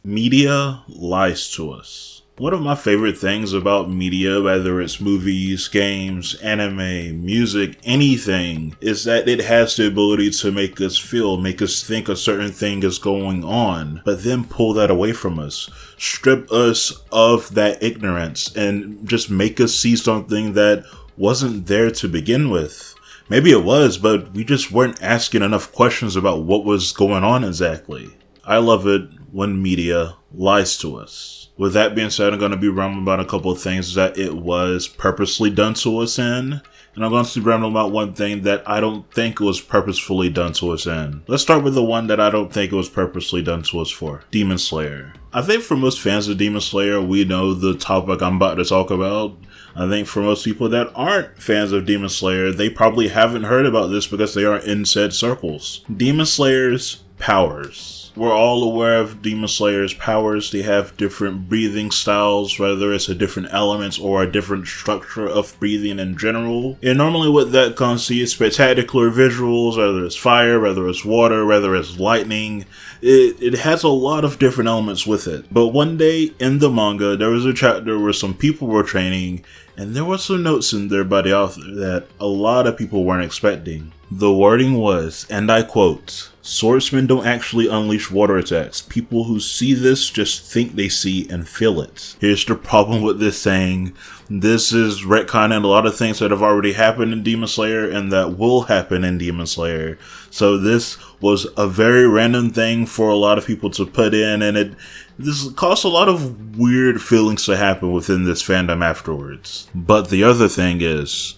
Media lies to us. One of my favorite things about media, whether it's movies, games, anime, music, anything, is that it has the ability to make us feel, make us think a certain thing is going on, but then pull that away from us, strip us of that ignorance, and just make us see something that wasn't there to begin with. Maybe it was, but we just weren't asking enough questions about what was going on exactly. I love it when media lies to us. With that being said, I'm going to be rambling about a couple of things that it was purposely done to us in. And I'm going to be rambling about one thing that I don't think was purposefully done to us in. Let's start with the one that I don't think it was purposely done to us for. Demon Slayer. I think for most fans of Demon Slayer, we know the topic I'm about to talk about. I think for most people that aren't fans of Demon Slayer, they probably haven't heard about this because they aren't in said circles. Demon Slayer's powers. We're all aware of Demon Slayer's powers. They have different breathing styles, whether it's a different element or a different structure of breathing in general. And normally with that comes to spectacular visuals, whether it's fire, whether it's water, whether it's lightning. It has a lot of different elements with it. But one day in the manga, there was a chapter where some people were training, and there were some notes in there by the author that a lot of people weren't expecting. The wording was, and I quote, "Swordsmen don't actually unleash water attacks. People who see this just think they see and feel it." Here's the problem with this saying. This is retconning a lot of things that have already happened in Demon Slayer and that will happen in Demon Slayer. So this was a very random thing for a lot of people to put in, and this caused a lot of weird feelings to happen within this fandom afterwards. But the other thing is,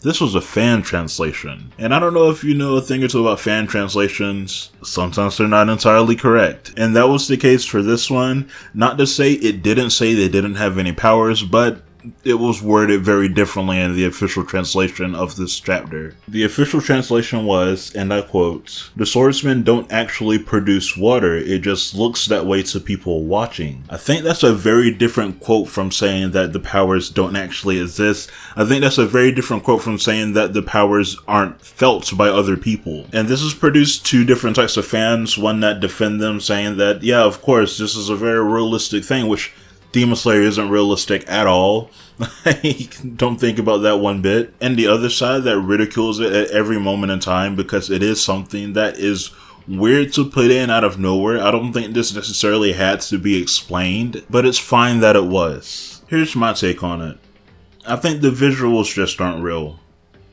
this was a fan translation. And I don't know if you know a thing or two about fan translations. Sometimes they're not entirely correct. And that was the case for this one. Not to say it didn't say they didn't have any powers, but it was worded very differently in the official translation of this chapter. The official translation was, and I quote, "The swordsmen don't actually produce water, it just looks that way to people watching." I think that's a very different quote from saying that the powers don't actually exist. I think that's a very different quote from saying that the powers aren't felt by other people. And this has produced two different types of fans, one that defend them saying that, yeah, of course, this is a very realistic thing, which Demon Slayer isn't realistic at all. Don't think about that one bit. And the other side that ridicules it at every moment in time because it is something that is weird to put in out of nowhere. I don't think this necessarily had to be explained, but it's fine that it was. Here's my take on it. I think the visuals just aren't real.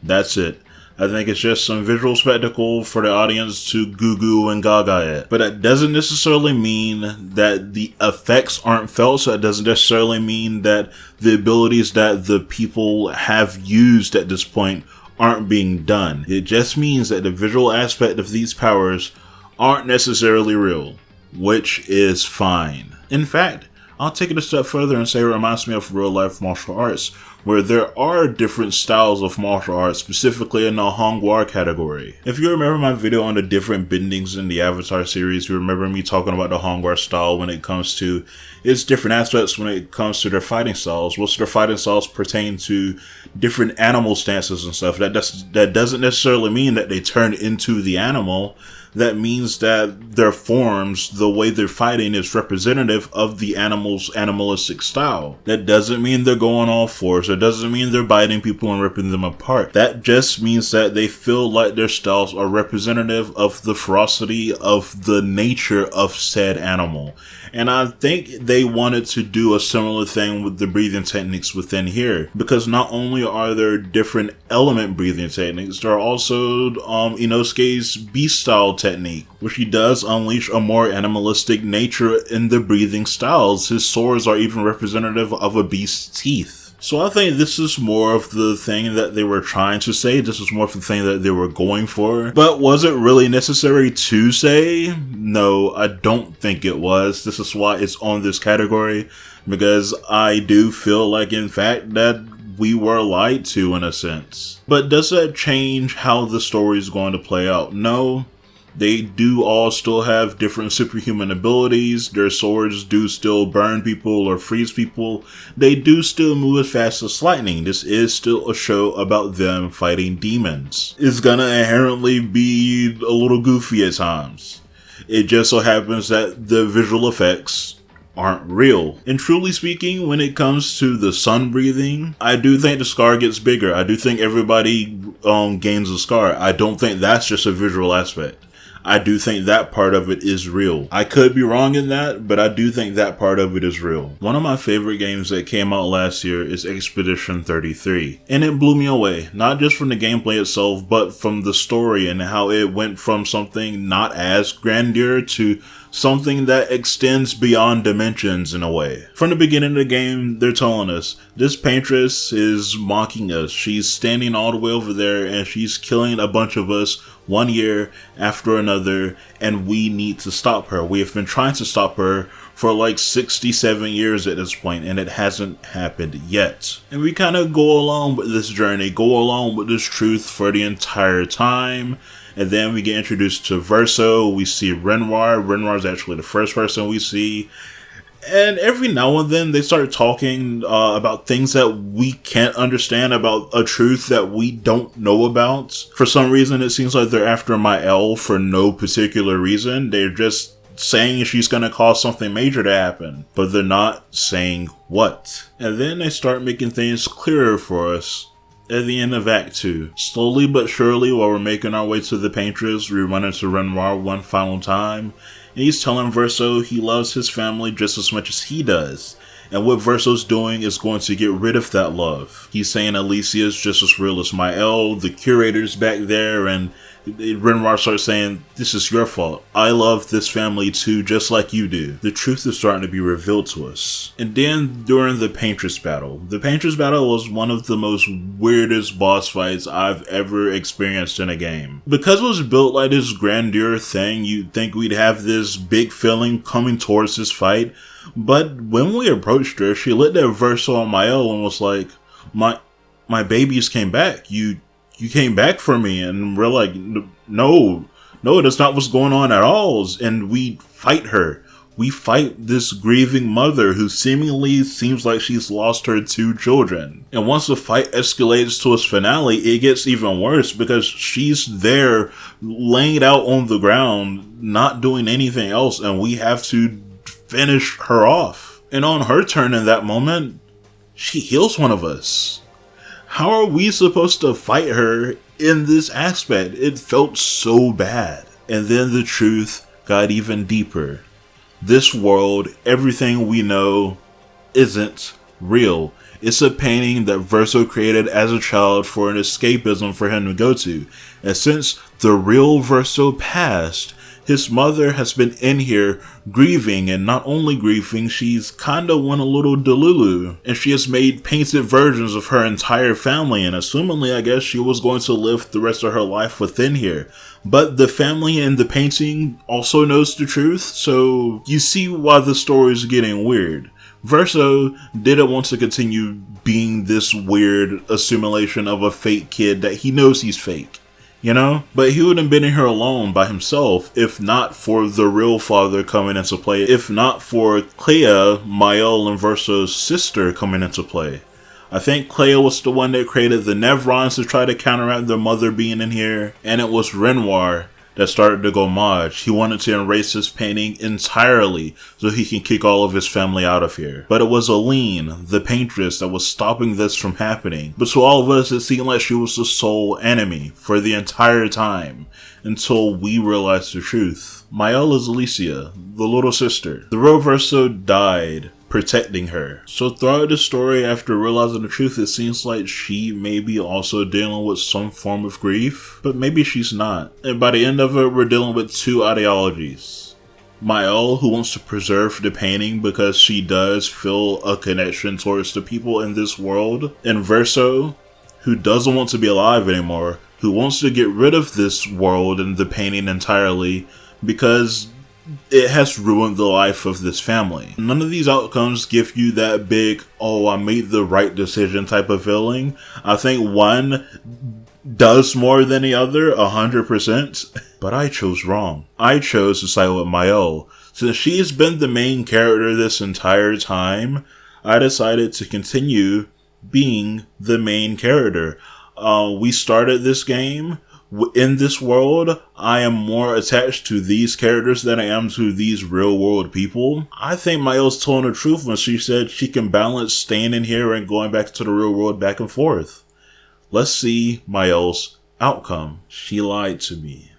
That's it. I think it's just some visual spectacle for the audience to goo and gaga at. But that doesn't necessarily mean that the effects aren't felt, so it doesn't necessarily mean that the abilities that the people have used at this point aren't being done. It just means that the visual aspect of these powers aren't necessarily real, which is fine. In fact, I'll take it a step further and say it reminds me of real life martial arts, where there are different styles of martial arts, specifically in the Hongwar category. If you remember my video on the different bendings in the Avatar series, you remember me talking about the Hongwar style when it comes to its different aspects when it comes to their fighting styles. Most of their fighting styles pertain to different animal stances and stuff. That doesn't necessarily mean that they turn into the animal. That means that their forms, the way they're fighting, is representative of the animal's animalistic style. That doesn't mean they're going all fours. That doesn't mean they're biting people and ripping them apart. That just means that they feel like their styles are representative of the ferocity of the nature of said animal. And I think they wanted to do a similar thing with the breathing techniques within here. Because not only are there different element breathing techniques, there are also Inosuke's beast style technique, which he does unleash a more animalistic nature in the breathing styles. His swords are even representative of a beast's teeth. So I think this is more of the thing that they were trying to say. This is more of the thing that they were going for. But was it really necessary to say? No, I don't think it was. This is why it's on this category, because I do feel like, in fact, that we were lied to in a sense. But does that change how the story is going to play out? No. They do all still have different superhuman abilities. Their swords do still burn people or freeze people. They do still move as fast as lightning. This is still a show about them fighting demons. It's gonna inherently be a little goofy at times. It just so happens that the visual effects aren't real. And truly speaking, when it comes to the sun breathing, I do think the scar gets bigger. I do think everybody gains a scar. I don't think that's just a visual aspect. I do think that part of it is real. I could be wrong in that, but I do think that part of it is real. One of my favorite games that came out last year is Expedition 33. And it blew me away, not just from the gameplay itself, but from the story and how it went from something not as grandeur to something that extends beyond dimensions in a way. From the beginning of the game, they're telling us, this paintress is mocking us. She's standing all the way over there and she's killing a bunch of us one year after another, and we need to stop her. We have been trying to stop her for like 67 years at this point, and it hasn't happened yet. And we kind of go along with this journey, go along with this truth for the entire time. And then we get introduced to Verso. We see Renoir. Renoir is actually the first person we see. And every now and then they start talking about things that we can't understand, about a truth that we don't know about. For some reason, it seems like they're after Mael for no particular reason. They're just saying she's going to cause something major to happen, but they're not saying what. And then they start making things clearer for us. At the end of Act 2, slowly but surely, while we're making our way to the Paintress, we run into Renoir one final time, and he's telling Verso he loves his family just as much as he does, and what Verso's doing is going to get rid of that love. He's saying Alicia is just as real as Mael, the curator's back there, and Renoir starts saying, this is your fault. I love this family too, just like you do. The truth is starting to be revealed to us. And then during the Paintress battle was one of the most weirdest boss fights I've ever experienced in a game. Because it was built like this grandeur thing, you'd think we'd have this big feeling coming towards this fight. But when we approached her, she looked at Verso and Mael and was like, my babies came back. You came back for me. And we're like, no, that's not what's going on at all. And we fight her. We fight this grieving mother who seemingly seems like she's lost her 2 children. And once the fight escalates to its finale, it gets even worse because she's there laying out on the ground, not doing anything else. And we have to finish her off. And on her turn in that moment, she heals one of us. How are we supposed to fight her in this aspect? It felt so bad. And then the truth got even deeper. This world, everything we know, isn't real. It's a painting that Verso created as a child for an escapism for him to go to. And since the real Verso passed, his mother has been in here grieving, and not only grieving, she's kinda went a little delulu. And she has made painted versions of her entire family, and assumingly, I guess she was going to live the rest of her life within here. But the family in the painting also knows the truth, so you see why the story is getting weird. Verso didn't want to continue being this weird assimilation of a fake kid that he knows he's fake. You know? But he wouldn't have been in here alone by himself if not for the real father coming into play, if not for Clea, Mael and Verso's sister, coming into play. I think Clea was the one that created the Nevrons to try to counteract their mother being in here, and it was Renoir that started to go Maj. He wanted to erase this painting entirely so he can kick all of his family out of here. But it was Aline, the paintress, that was stopping this from happening. But to all of us, it seemed like she was the sole enemy for the entire time, until we realized the truth. Mael is Alicia, the little sister. The real Verso died protecting her. So throughout the story, after realizing the truth, it seems like she may be also dealing with some form of grief, but maybe she's not. And by the end of it, we're dealing with 2 ideologies. Mael, who wants to preserve the painting because she does feel a connection towards the people in this world, and Verso, who doesn't want to be alive anymore, who wants to get rid of this world and the painting entirely because it has ruined the life of this family. None of these outcomes give you that big, oh, I made the right decision type of feeling. I think one does more than the other, 100%. But I chose wrong. I chose to side with Mael. Since she has been the main character this entire time, I decided to continue being the main character. We started this game In this world, I am more attached to these characters than I am to these real world people. I think Mayo's telling the truth when she said she can balance staying in here and going back to the real world back and forth. Let's see Mayo's outcome. She lied to me.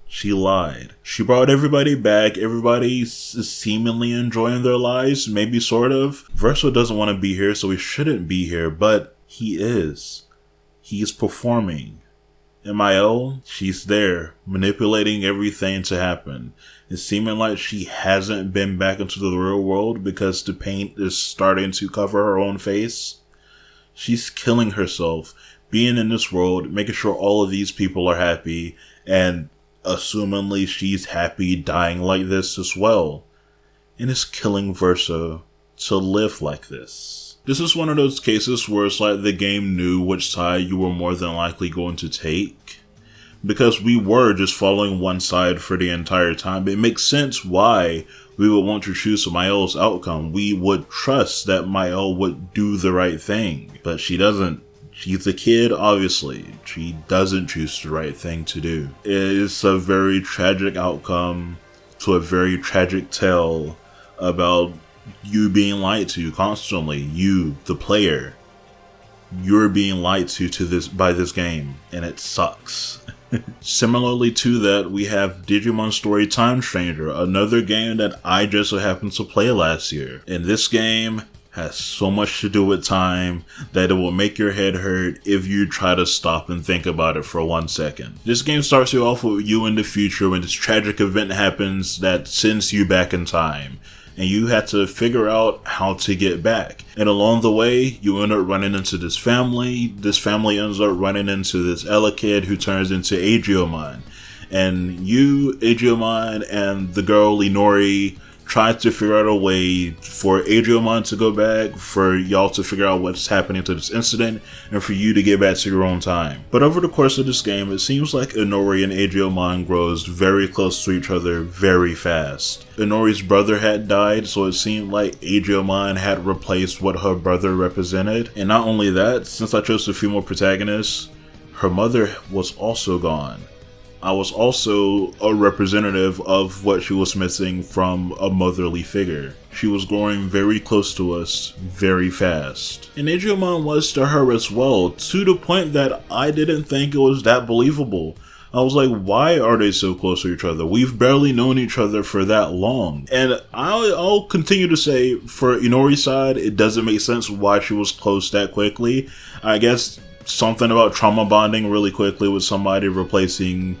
She lied. She brought everybody back. Everybody is seemingly enjoying their lives, maybe sort of. Verso doesn't want to be here, so he shouldn't be here, but he is. He's performing. Mayo, she's there, manipulating everything to happen. It's seeming like she hasn't been back into the real world because the paint is starting to cover her own face. She's killing herself, being in this world, making sure all of these people are happy, and assumingly she's happy dying like this as well. And it's killing Verso to live like this. This is one of those cases where it's like the game knew which side you were more than likely going to take. Because we were just following one side for the entire time. It makes sense why we would want to choose Mayo's outcome. We would trust that Mayo would do the right thing. But she doesn't. She's a kid, obviously. She doesn't choose the right thing to do. It's a very tragic outcome to a very tragic tale about you being lied to constantly. You, the player, you're being lied to this by this game, and it sucks. Similarly to that, we have Digimon Story Time Stranger, another game that I just so happened to play last year. And this game has so much to do with time that it will make your head hurt if you try to stop and think about it for 1 second. This game starts you off with you in the future when this tragic event happens that sends you back in time. And you had to figure out how to get back. And along the way, you end up running into this family. This family ends up running into this Ella kid who turns into Agriomon. And you, Agriomon, and the girl Inori try to figure out a way for Agriomon to go back, for y'all to figure out what's happening to this incident, and for you to get back to your own time. But over the course of this game, it seems like Inori and Agriomon grows very close to each other very fast. Inori's brother had died, so it seemed like Agriomon had replaced what her brother represented. And not only that, since I chose the female protagonist, her mother was also gone. I was also a representative of what she was missing from a motherly figure. She was growing very close to us very fast. And Agriomon was to her as well, to the point that I didn't think it was that believable. I was like, why are they so close to each other? We've barely known each other for that long. And I'll continue to say, for Inori's side, it doesn't make sense why she was close that quickly. I guess something about trauma bonding really quickly with somebody, replacing,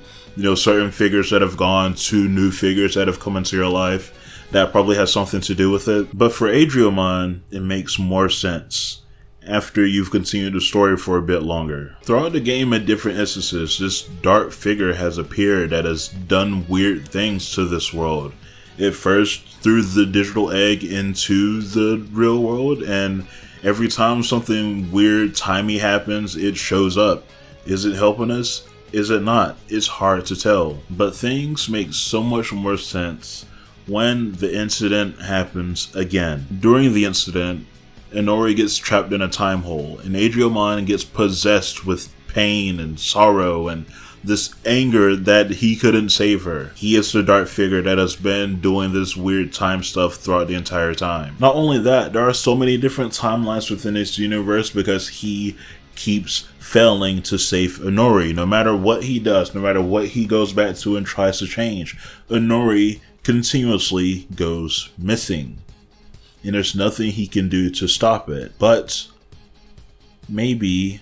certain figures that have gone to new figures that have come into your life. That probably has something to do with it. But for Agriomon, it makes more sense after you've continued the story for a bit longer. Throughout the game at different instances, this dark figure has appeared that has done weird things to this world. It first threw the digital egg into the real world, and every time something weird, timey happens, it shows up. Is it helping us? Is it not? It's hard to tell. But things make so much more sense when the incident happens again. During the incident, Inori gets trapped in a time hole, and Agriomon gets possessed with pain and sorrow and this anger that he couldn't save her. He is the dark figure that has been doing this weird time stuff throughout the entire time. Not only that, there are so many different timelines within this universe because he keeps failing to save Inori. No matter what he does, no matter what he goes back to and tries to change, Inori continuously goes missing. And there's nothing he can do to stop it. But maybe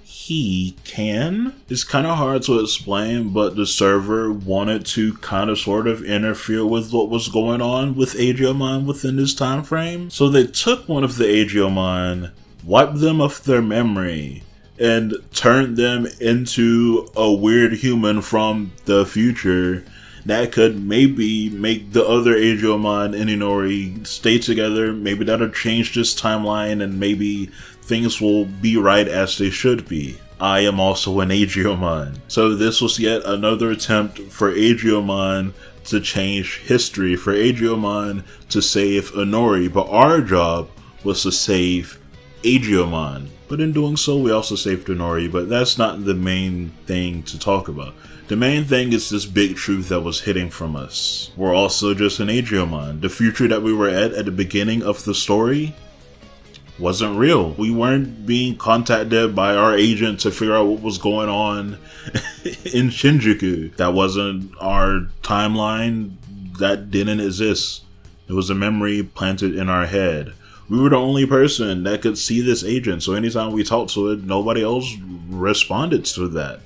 he can? It's kind of hard to explain, but the server wanted to kind of sort of interfere with what was going on with Agriomon within this time frame. So they took one of the Agriomon, wiped them off their memory, and turned them into a weird human from the future that could maybe make the other Agriomon and Inori stay together. Maybe that'll change this timeline and maybe things will be right as they should be. I am also an Agriomon. So this was yet another attempt for Agriomon to change history, for Agriomon to save Inori, but our job was to save Agriomon. But in doing so, we also saved Inori, but that's not the main thing to talk about. The main thing is this big truth that was hidden from us. We're also just an Digimon. The future that we were at the beginning of the story wasn't real. We weren't being contacted by our agent to figure out what was going on in Shinjuku. That wasn't our timeline. That didn't exist. It was a memory planted in our head. We were the only person that could see this agent, so anytime we talked to it, nobody else responded to that.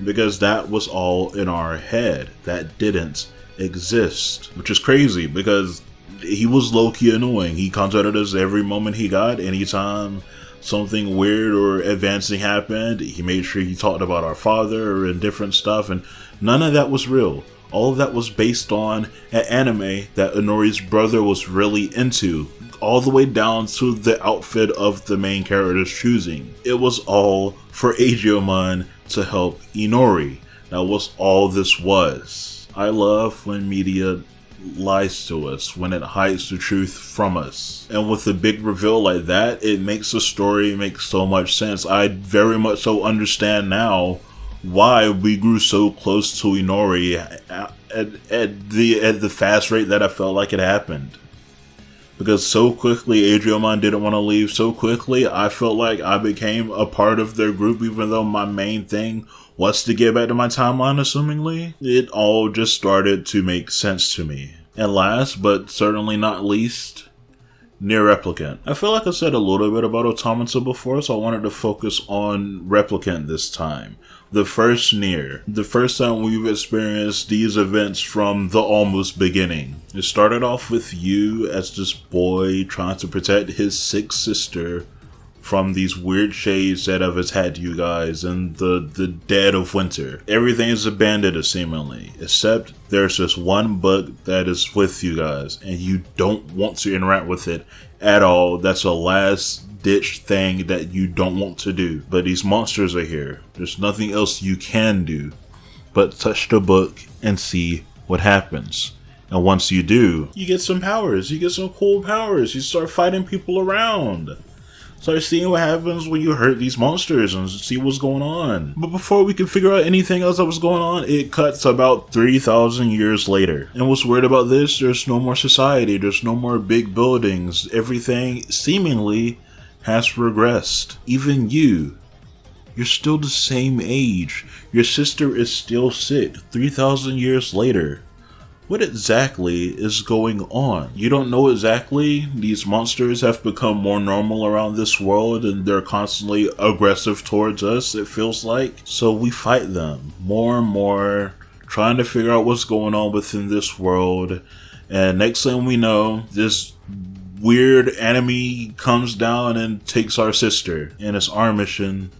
Because that was all in our head. That didn't exist. Which is crazy, because he was low-key annoying. He contacted us every moment he got. Anytime something weird or advancing happened, he made sure he talked about our father and different stuff, and none of that was real. All of that was based on an anime that Inori's brother was really into, all the way down to the outfit of the main character's choosing. It was all for Digimon to help Inori. That was all this was. I love when media lies to us, when it hides the truth from us. And with a big reveal like that, it makes the story make so much sense. I very much so understand now why we grew so close to Inori at the fast rate that I felt like it happened. Because so quickly Digimon didn't want to leave. So quickly I felt like I became a part of their group, even though my main thing was to get back to my timeline, assumingly. It all just started to make sense to me. And last, but certainly not least, Nier Replicant. I feel like I said a little bit about Automata before, so I wanted to focus on Replicant this time. The first Nier. The first time we've experienced these events from the almost beginning. It started off with you as this boy trying to protect his sick sister from these weird shades that have attacked you guys in the dead of winter. Everything is abandoned seemingly, except there's this one book that is with you guys, and you don't want to interact with it at all. That's a last ditch thing that you don't want to do. But these monsters are here. There's nothing else you can do but touch the book and see what happens. And once you do, you get some powers. You get some cool powers. You start fighting people around. Start seeing what happens when you hurt these monsters and see what's going on. But before we can figure out anything else that was going on, it cuts about 3,000 years later. And what's weird about this, there's no more society, there's no more big buildings. Everything seemingly has regressed. Even you're still the same age. Your sister is still sick 3,000 years later. What exactly is going on? You don't know exactly. These monsters have become more normal around this world and they're constantly aggressive towards us, it feels like. So we fight them more and more, trying to figure out what's going on within this world. And next thing we know, this weird enemy comes down and takes our sister. And it's our mission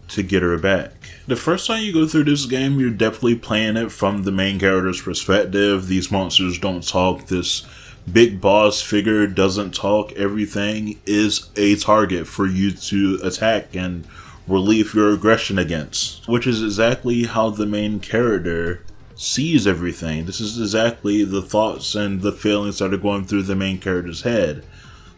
to get her back. The first time you go through this game, you're definitely playing it from the main character's perspective. These monsters don't talk. This big boss figure doesn't talk. Everything is a target for you to attack and relieve your aggression against, which is exactly how the main character sees everything. This is exactly the thoughts and the feelings that are going through the main character's head.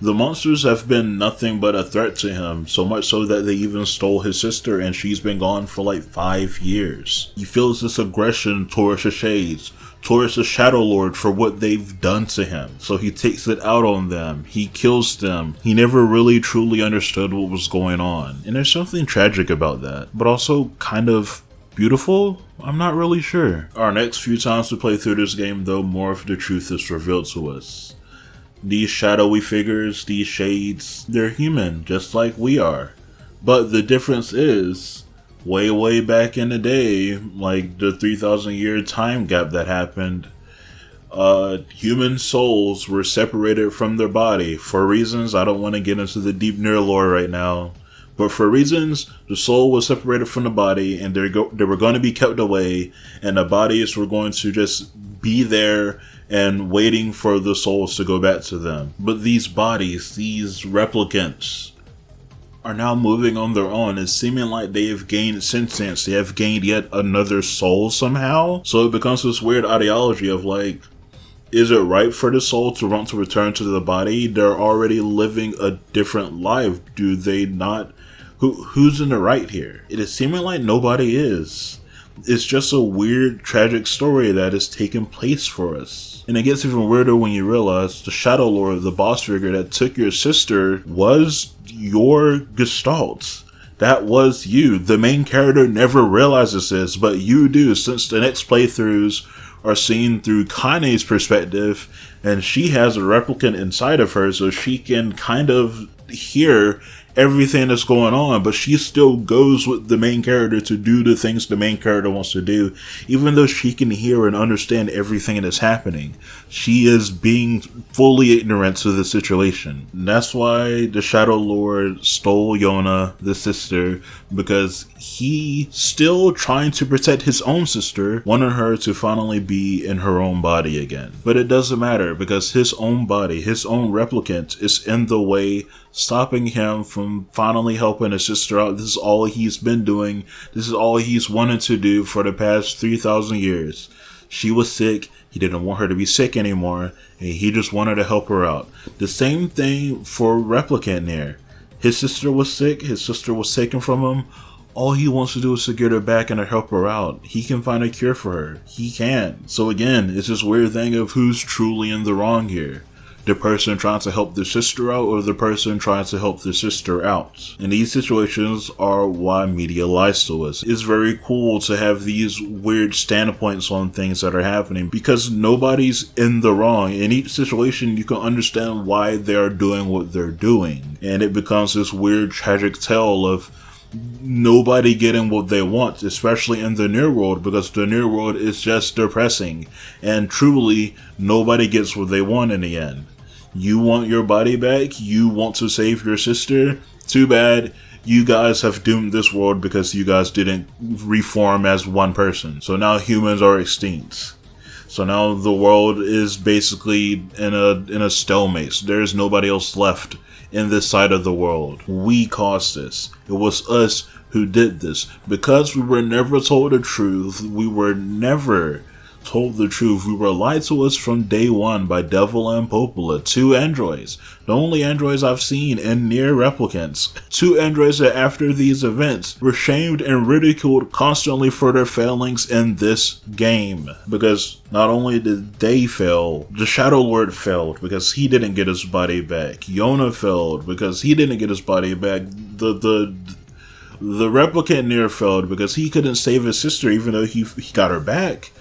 The monsters have been nothing but a threat to him, so much so that they even stole his sister and she's been gone for like 5 years. He feels this aggression towards the Shades, towards the Shadow Lord for what they've done to him. So he takes it out on them, he kills them. He never really truly understood what was going on. And there's something tragic about that, but also kind of beautiful? I'm not really sure. Our next few times we play through this game though, more of the truth is revealed to us. These shadowy figures, these shades, they're human, just like we are. But the difference is, way back in the day, like the 3,000 year time gap that happened, human souls were separated from their body for reasons. I don't want to get into the deep Nier lore right now. But for reasons, the soul was separated from the body and they were going to be kept away, and the bodies were going to just be there and waiting for the souls to go back to them. But these bodies, these replicants, are now moving on their own. It's seeming like they have gained sentience. They have gained yet another soul somehow. So it becomes this weird ideology of like, is it right for the soul to want to return to the body? They're already living a different life. Do they not Who's in the right here? It is seeming like nobody is. It's just a weird, tragic story that is taking place for us. And it gets even weirder when you realize the Shadow Lord, the boss figure that took your sister, was your Gestalt. That was you. The main character never realizes this, but you do, since the next playthroughs are seen through Kane's perspective, and she has a replicant inside of her, so she can kind of hear everything that's going on, but she still goes with the main character to do the things the main character wants to do, even though she can hear and understand everything that's happening. She is being fully ignorant to the situation. And that's why the Shadow Lord stole Yona, the sister, because he, still trying to protect his own sister, wanted her to finally be in her own body again. But it doesn't matter, because his own body, his own replicant, is in the way, stopping him from finally helping his sister out. This is all he's been doing. This is all he's wanted to do for the past 3,000 years. She was sick. He didn't want her to be sick anymore, and he just wanted to help her out. The same thing for Replicant Nier. His sister was sick. His sister was taken from him. All he wants to do is to get her back and to help her out. He can find a cure for her. He can. So again, it's this weird thing of who's truly in the wrong here. The person trying to help their sister out, or the person trying to help their sister out. And these situations are why media lies to us. It's very cool to have these weird standpoints on things that are happening, because nobody's in the wrong. In each situation, you can understand why they're doing what they're doing. And it becomes this weird, tragic tale of nobody getting what they want, especially in the Nier world, because the Nier world is just depressing. And truly, nobody gets what they want in the end. You want your body back? You want to save your sister? Too bad. You guys have doomed this world because you guys didn't reform as one person. So now humans are extinct. So now the world is basically in a stalemate. There's nobody else left in this side of the world. We caused this. It was us who did this. Because we were never told the truth, we were lied to us from day one by Devil and Popola, 2 androids. The only androids I've seen in Nier Replicants. 2 androids that after these events were shamed and ridiculed constantly for their failings in this game. Because not only did they fail, the Shadow Lord failed because he didn't get his body back. Yona failed because he didn't get his body back. The Replicant Nier failed because he couldn't save his sister even though he got her back.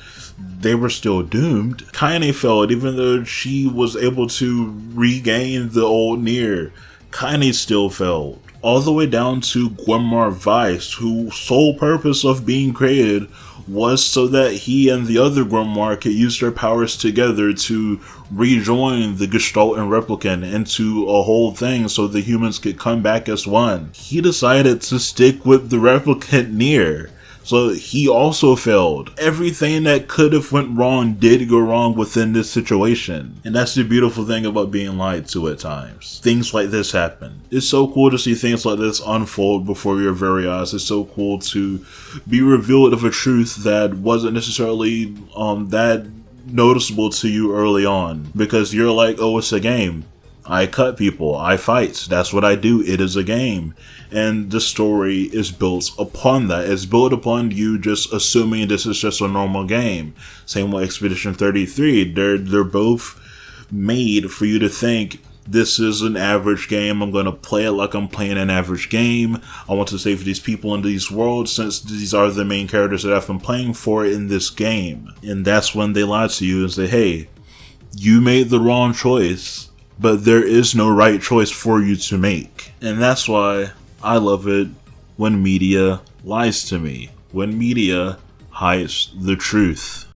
They were still doomed. Kaine failed even though she was able to regain the old Nier. Kaine still failed. All the way down to Gwemar Vice, whose sole purpose of being created was so that he and the other Grimoire could use their powers together to rejoin the Gestalt and Replicant into a whole thing so the humans could come back as one. He decided to stick with the Replicant Nier. So he also failed. Everything that could have went wrong did go wrong within this situation. And that's the beautiful thing about being lied to at times. Things like this happen. It's so cool to see things like this unfold before your very eyes. It's so cool to be revealed of a truth that wasn't necessarily that noticeable to you early on. Because you're like, oh, it's a game. I cut people, I fight, that's what I do, it is a game. And the story is built upon that. It's built upon you just assuming this is just a normal game. Same with Expedition 33, they're both made for you to think, this is an average game, I'm gonna play it like I'm playing an average game. I want to save these people in these worlds since these are the main characters that I've been playing for in this game. And that's when they lie to you and say, hey, you made the wrong choice. But there is no right choice for you to make. And that's why I love it when media lies to me. When media hides the truth.